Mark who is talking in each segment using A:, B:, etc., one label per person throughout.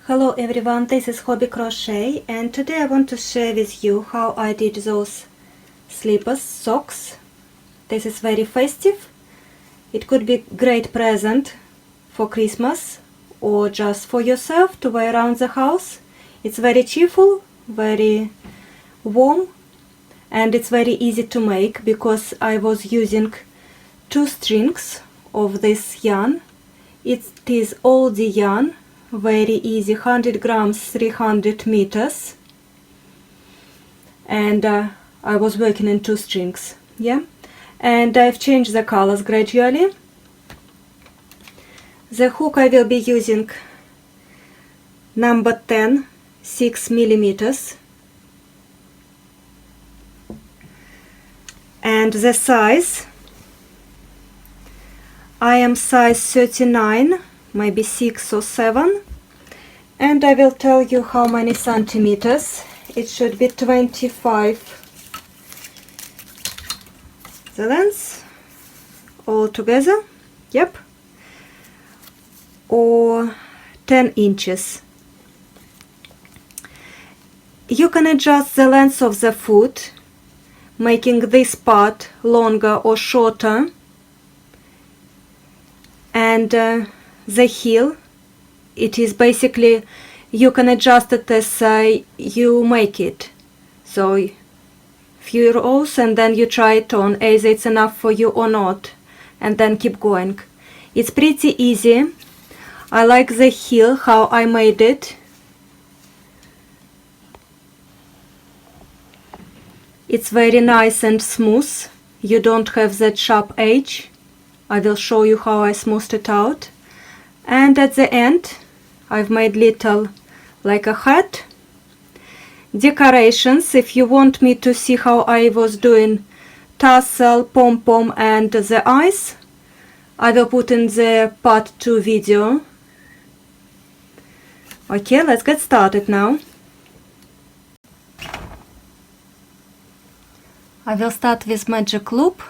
A: Hello everyone, this is Hobby Crochet, and today I want to share with you how I did those slippers, socks. This is very festive. It could be great present for Christmas or just for yourself to wear around the house. It's very cheerful, very warm, and it's very easy to make because I was using 2 strings of this yarn. It is all the yarn, very easy, 100 grams, 300 meters, and I was working in 2 strings, yeah, and I've changed the colors gradually. The hook I will be using number 10, 6 millimeters, and the size, I am size 39, maybe 6 or 7, and I will tell you how many centimeters. It should be 25 the length all together, yep, or 10 inches. You can adjust the length of the foot, making this part longer or shorter, and the heel, it is basically, you can adjust it as you make it. So few rows and then you try it on, either it's enough for you or not, and then keep going. It's pretty easy. I like the heel, how I made it. It's very nice and smooth. You don't have that sharp edge. I will show you how I smoothed it out. And at the end I've made little like a hat. Decorations, if you want me to see how I was doing tassel, pom-pom and the eyes, I will put in the part 2 video. Okay, let's get started now. I will start with magic loop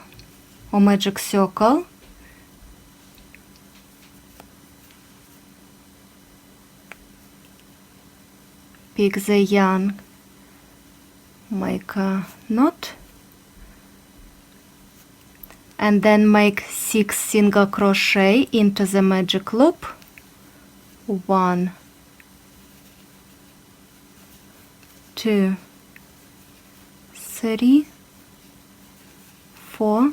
A: or magic circle. Pick the yarn, make a knot, and then make 6 single crochet into the magic loop. 1, 2, 3, 4,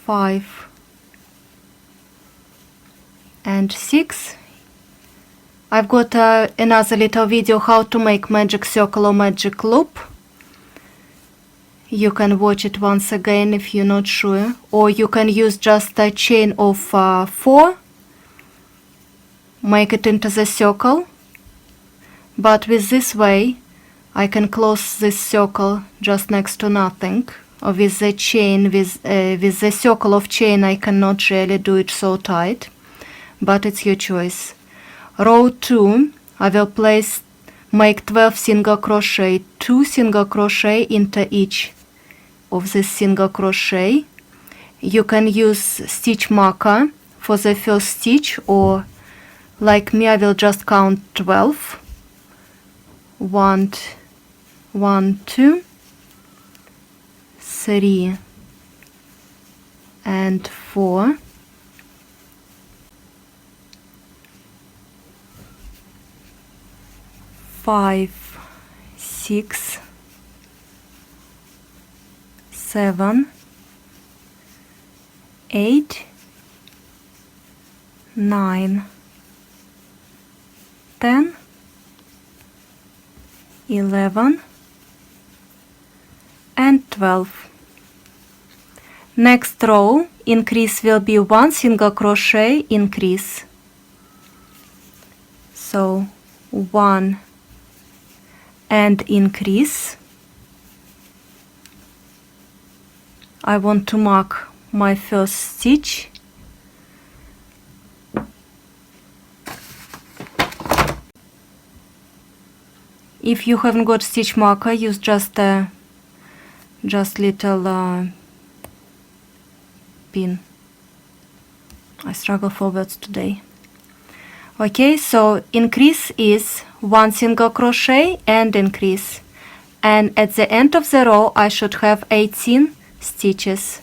A: 5, and 6. I've got another little video how to make magic circle or magic loop. You can watch it once again if you're not sure, or you can use just a chain of 4, make it into the circle, but with this way I can close this circle just next to nothing, or with the chain, with the circle of chain I cannot really do it so tight, but it's your choice. Row 2, I will make 12 single crochet, 2 single crochet into each of this single crochet. You can use stitch marker for the first stitch, or like me I will just count 12. 1, 2, 3 and 4. 5, 6, 7, 8, 9, 10, 11, and 12. Next row increase will be 1 single crochet increase. So 1 and increase. I want to mark my first stitch. If you haven't got stitch marker, use just little pin. I struggle for words today. Okay, so increase is 1 single crochet and increase. And at the end of the row I should have 18 stitches.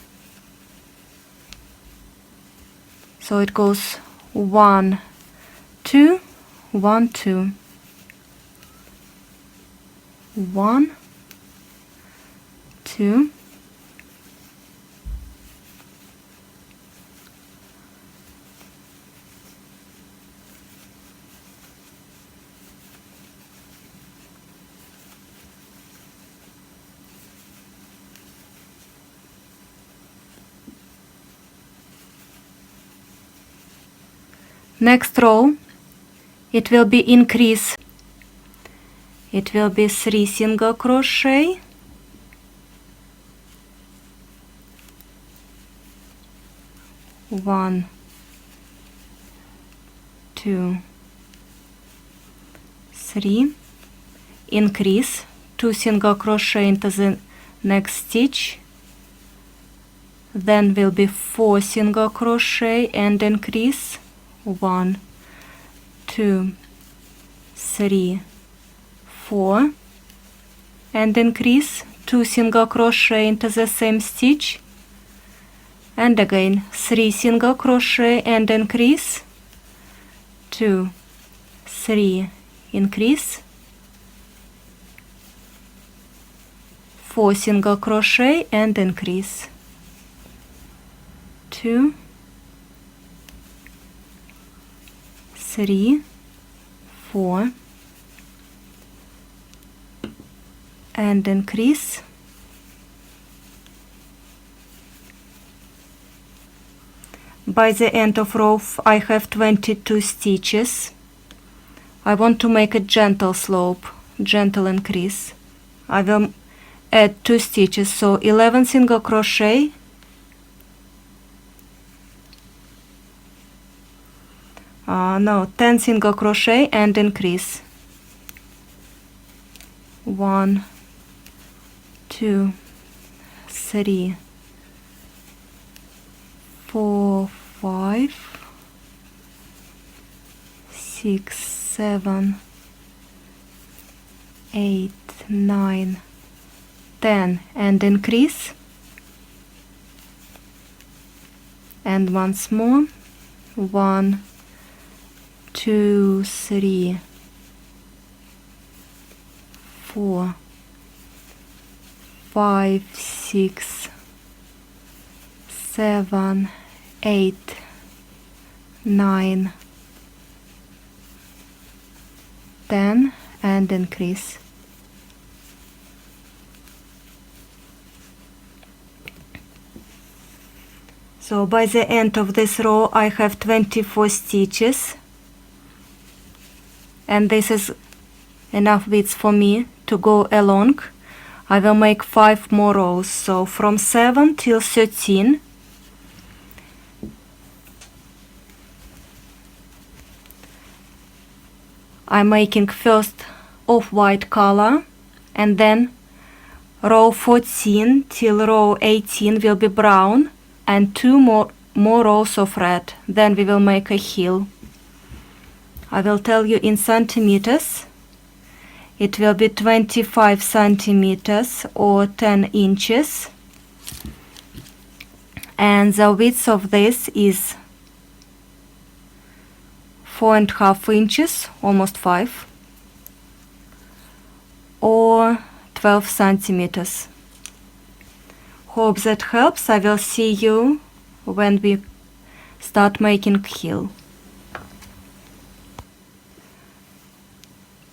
A: So it goes 1, 2, 1, 2, 1, 2, next row it will be increase. It will be 3 single crochet, 1, 2, 3, increase, 2 single crochet into the next stitch, then will be 4 single crochet and increase, 1, 2, 3, 4, and increase, 2 single crochet into the same stitch, and again 3 single crochet and increase, 2, 3, increase, 4 single crochet and increase, 2, 3, 4, and increase, by the end of row I have 22 stitches. I want to make a gentle slope, gentle increase. I will add 2 stitches, so 11 single crochet, no, 10 single crochet and increase, 1, 2, 3, 4, 5, 6, 7, 8, 9, 10 and increase, and once more, 1, 2, 3, 4, 5, 6, 7, 8, 9, 10 and increase. So by the end of this row I have 24 stitches, and this is enough width for me to go along. I will make 5 more rows, so from 7 till 13 I'm making first off-white color, and then row 14 till row 18 will be brown, and 2 more rows of red. Then we will make a heel. I will tell you in centimeters. It will be 25 centimeters or 10 inches, and the width of this is 4.5 inches, almost 5, or 12 centimeters. Hope that helps. I will see you when we start making heel.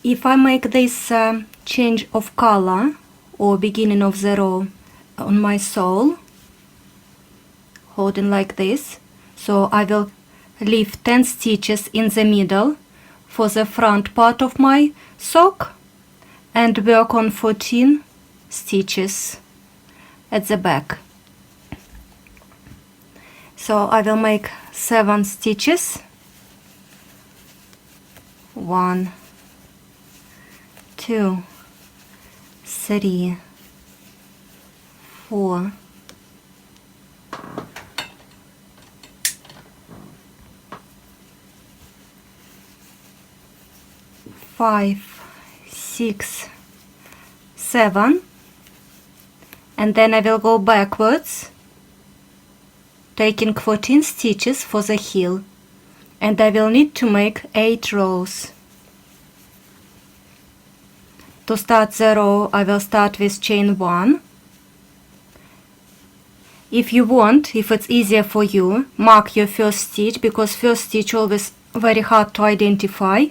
A: If I make this change of color or beginning of the row on my sole, holding like this, so I will leave 10 stitches in the middle for the front part of my sock and work on 14 stitches at the back. So I will make 7 stitches, 1, 2, 3, 4, 5, 5, 6, 7, and then I will go backwards, taking 14 stitches for the heel, and I will need to make 8 rows. To start the row, I will start with chain 1. If you want, if it's easier for you, mark your first stitch, because first stitch always very hard to identify.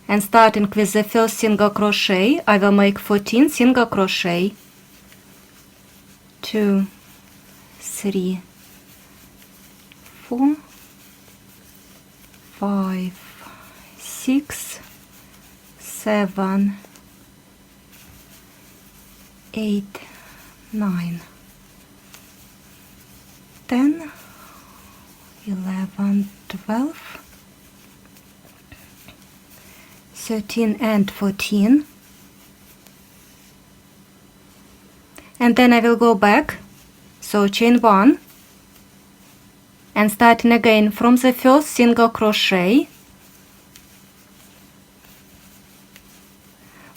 A: And starting with the first single crochet, I will make 14 single crochet. 2, 3, 4, 5, 6, 7, 8, 9, 10, 11, 12, 13 and 14. And then I will go back, so chain 1, and starting again from the first single crochet,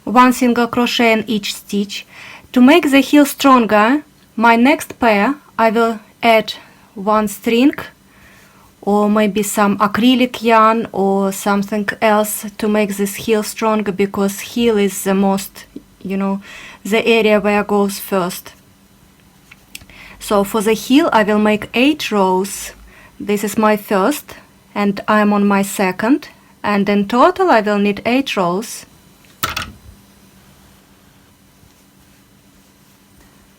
A: 1 single crochet in each stitch. To make the heel stronger, my next pair I will add 1 string or maybe some acrylic yarn or something else to make this heel stronger, because heel is the most, the area where goes first. So for the heel I will make 8 rows. This is my first and I'm on my second, and in total I will need 8 rows.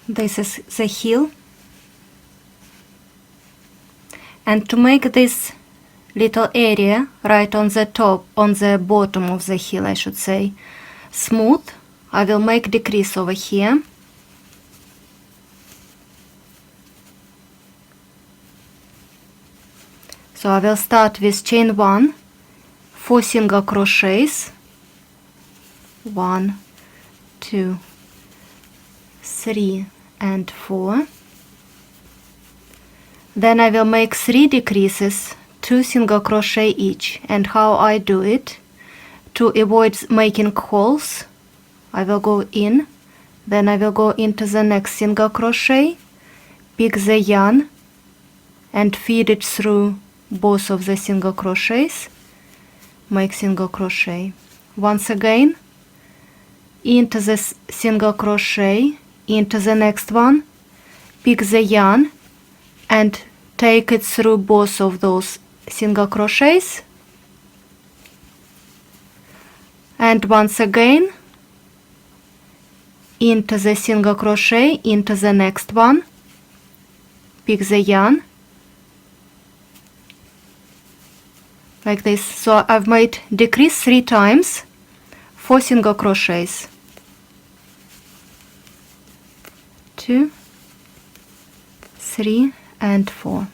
A: This is the heel. And to make this little area right on the top, on the bottom of the heel I should say, smooth, I will make decrease over here. So I will start with chain 1, 4 single crochets, 1, 2, 3 and 4. Then I will make 3 decreases, 2 single crochet each. And how I do it, to avoid making holes, I will go in, then I will go into the next single crochet, pick the yarn and feed it through both of the single crochets, make single crochet. Once again, into the single crochet, into the next one, pick the yarn and take it through both of those single crochets, and once again into the single crochet, into the next one, pick the yarn like this. So I've made decrease 3 times, 4 single crochets, 2, 3 and 4.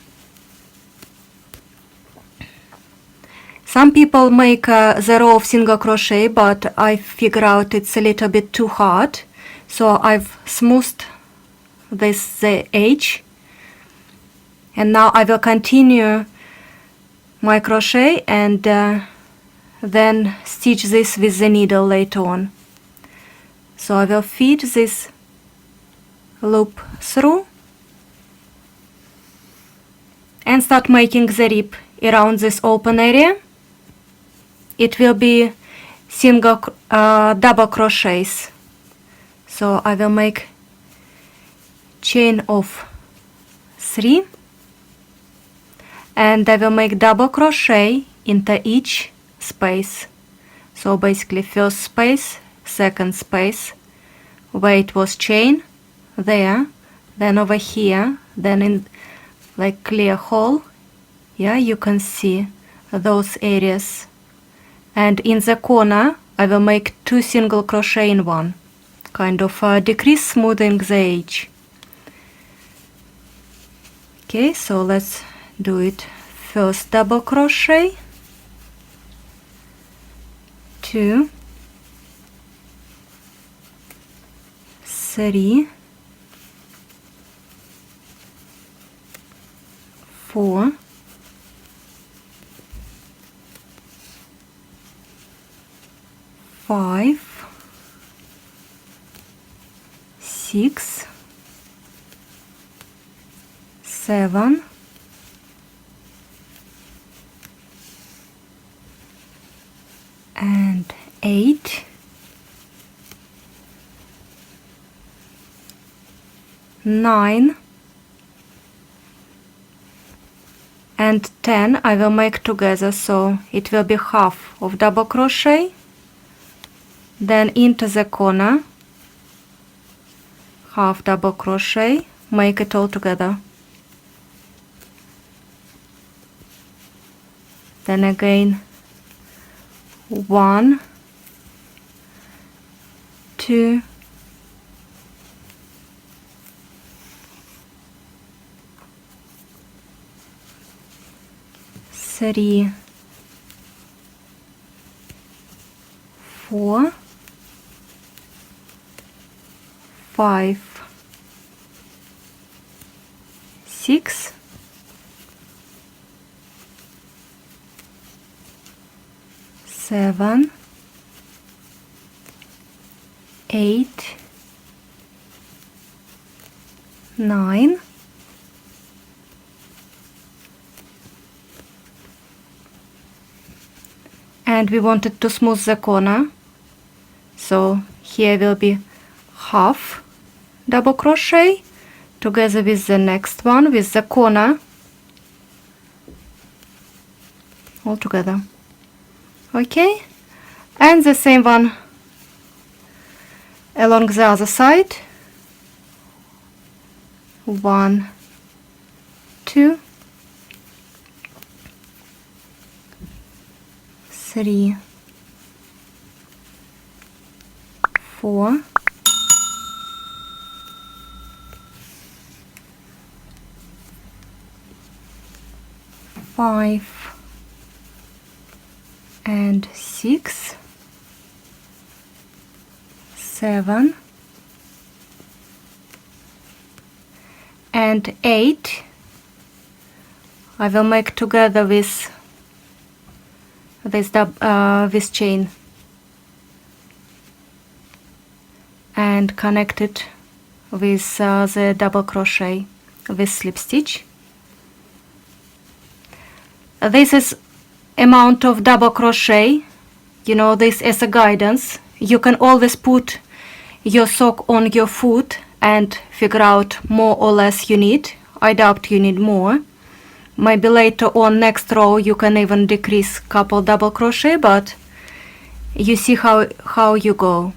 A: Some people make the row of single crochet, but I figure out it's a little bit too hard, so I've smoothed the edge, and now I will continue my crochet and then stitch this with the needle later on. So I will feed this loop through and start making the rib around this open area. It will be double crochets. So I will make chain of 3 and I will make double crochet into each space. So basically first space, second space, where it was chain, there, then over here, then in like clear hole, yeah, you can see those areas, and in the corner I will make 2 single crochet in one, kind of decrease, smoothing the edge. Okay, so let's do it. First double crochet, 2, 3, 4, 6, 7, 8, 9 and 10 I will make together, so it will be half of double crochet, then into the corner, half double crochet, make it all together, then again 1, 2, 3, 4, 5, 6, 7, 8, 9, and we wanted to smooth the corner, so here will be half double crochet together with the next one with the corner all together. Okay, and the same one along the other side. 1, 2, 3, 4, 5 and 6, 7 and 8 I will make together with this chain and connect it with the double crochet with slip stitch. This is amount of double crochet, you know, this as a guidance. You can always put your sock on your foot and figure out more or less you need. I doubt you need more. Maybe later on next row you can even decrease couple double crochet, but you see how you go.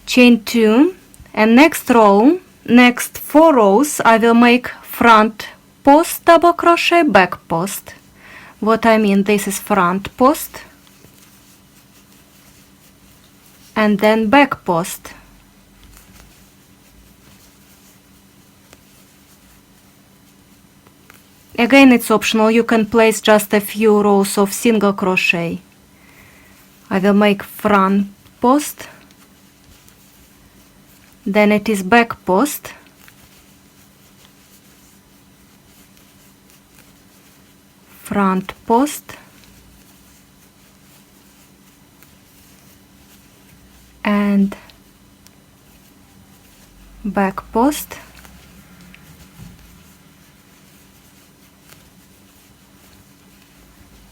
A: Chain 2, and next row, next 4 rows I will make front post double crochet, back post. What I mean, this is front post and then back post. Again, it's optional, you can place just a few rows of single crochet. I will make front post, then it is back post, front post, and back post,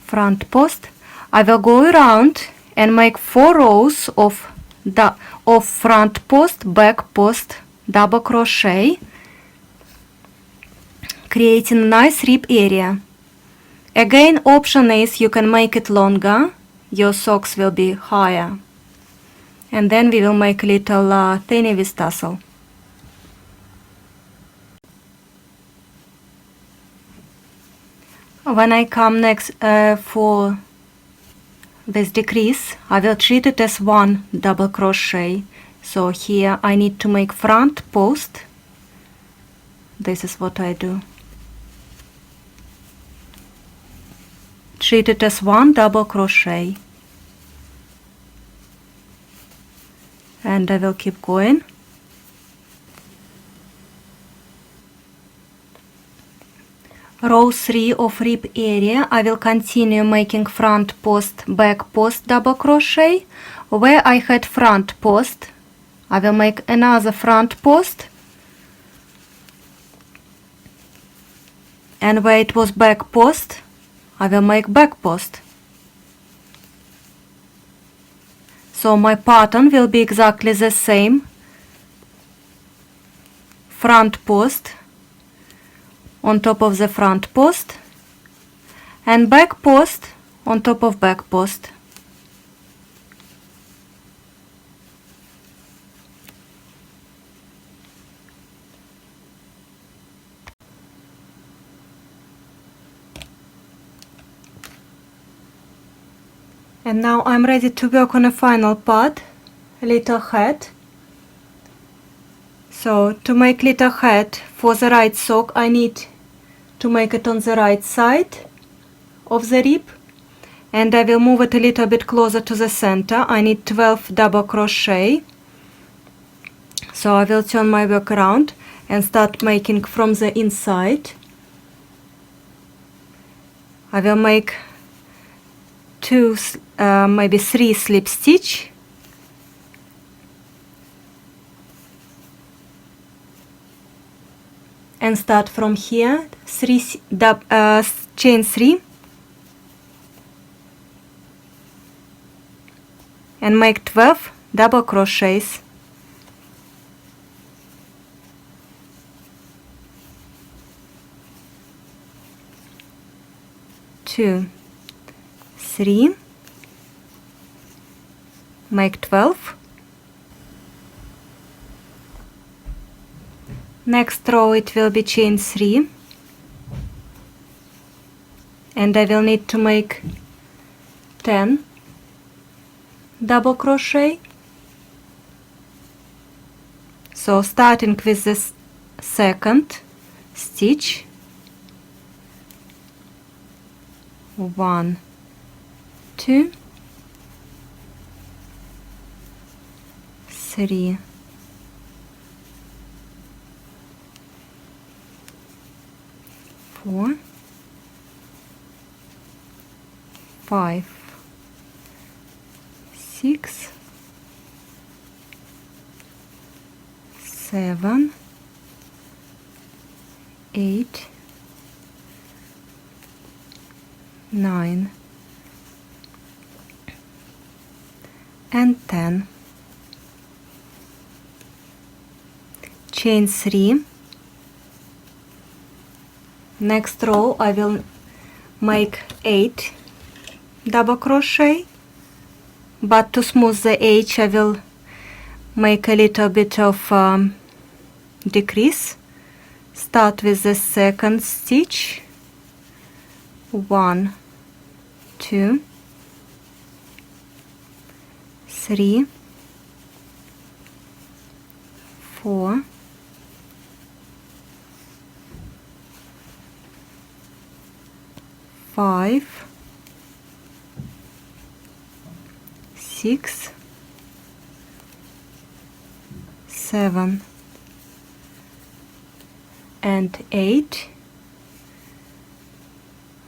A: front post. I will go around and make 4 rows of front post, back post, double crochet, creating a nice rib area. Again, option is you can make it longer, your socks will be higher, and then we will make a little tiny with tassel. When I come next for this decrease, I will treat it as 1 double crochet. So here I need to make front post. This is what I do. Treat it as 1 double crochet. And I will keep going. Row 3 of rib area, I will continue making front post, back post double crochet. Where I had front post, I will make another front post, and where it was back post, I will make back post. So my pattern will be exactly the same. Front post on top of the front post and back post on top of back post. And now I'm ready to work on a final part, little head. So to make little head for the right sock, I need to make it on the right side of the rib, and I will move it a little bit closer to the center. I need 12 double crochet. So I will turn my work around and start making from the inside. I will make maybe 3 slip stitch, and start from here, chain 3 and make 12 double crochets. Two, 3, make 12. Next row it will be chain 3, and I will need to make 10 double crochet. So starting with this second stitch, 1, 2, 3, 4, 5, 6, 7, 8, 9, and 10. Chain 3. Next row I will make 8 double crochet, but to smooth the edge I will make a little bit of decrease. Start with the second stitch, 1, 2, 3, 4, 5, 6, 7, and 8.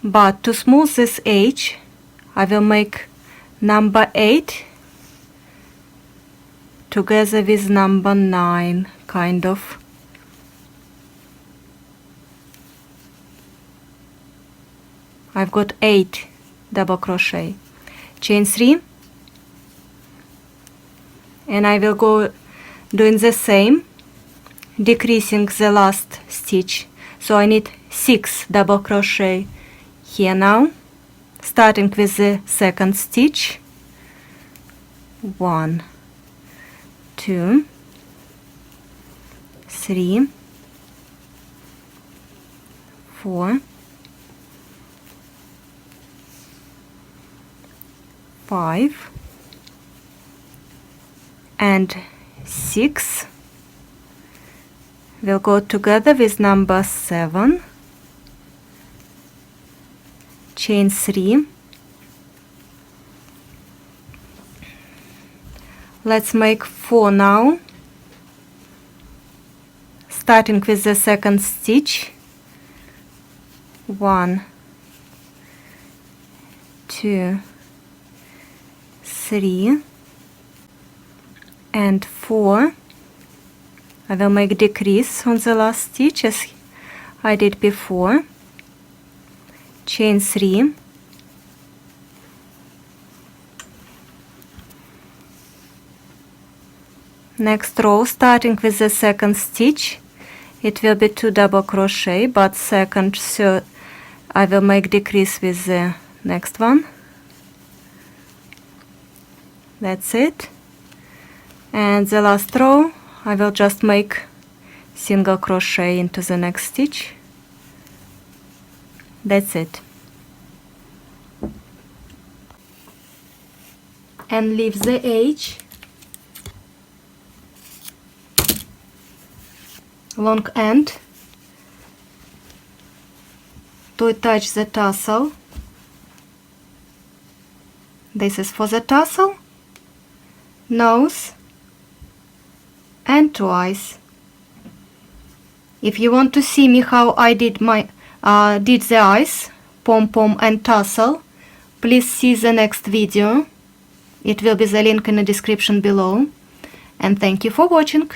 A: But to smooth this edge, I will make number 8 together with number 9, kind of. I've got 8 double crochet. Chain 3, and I will go doing the same, decreasing the last stitch. So I need 6 double crochet here now, starting with the second stitch, 1, 2, 3, 4, 5, and 6 will go together with number 7. Chain 3. Let's make 4 now, starting with the second stitch, 1, 2, 3, and 4. I will make decrease on the last stitch as I did before. Chain 3. Next row, starting with the second stitch, it will be 2 double crochet, but second, third, I will make decrease with the next one. That's it. And the last row, I will just make single crochet into the next stitch. That's it. And leave the edge long end to attach the tassel. This is for the tassel, nose and 2 eyes. If you want to see me how I did my did the eyes, pom-pom and tassel, please see the next video. It will be the link in the description below. And thank you for watching.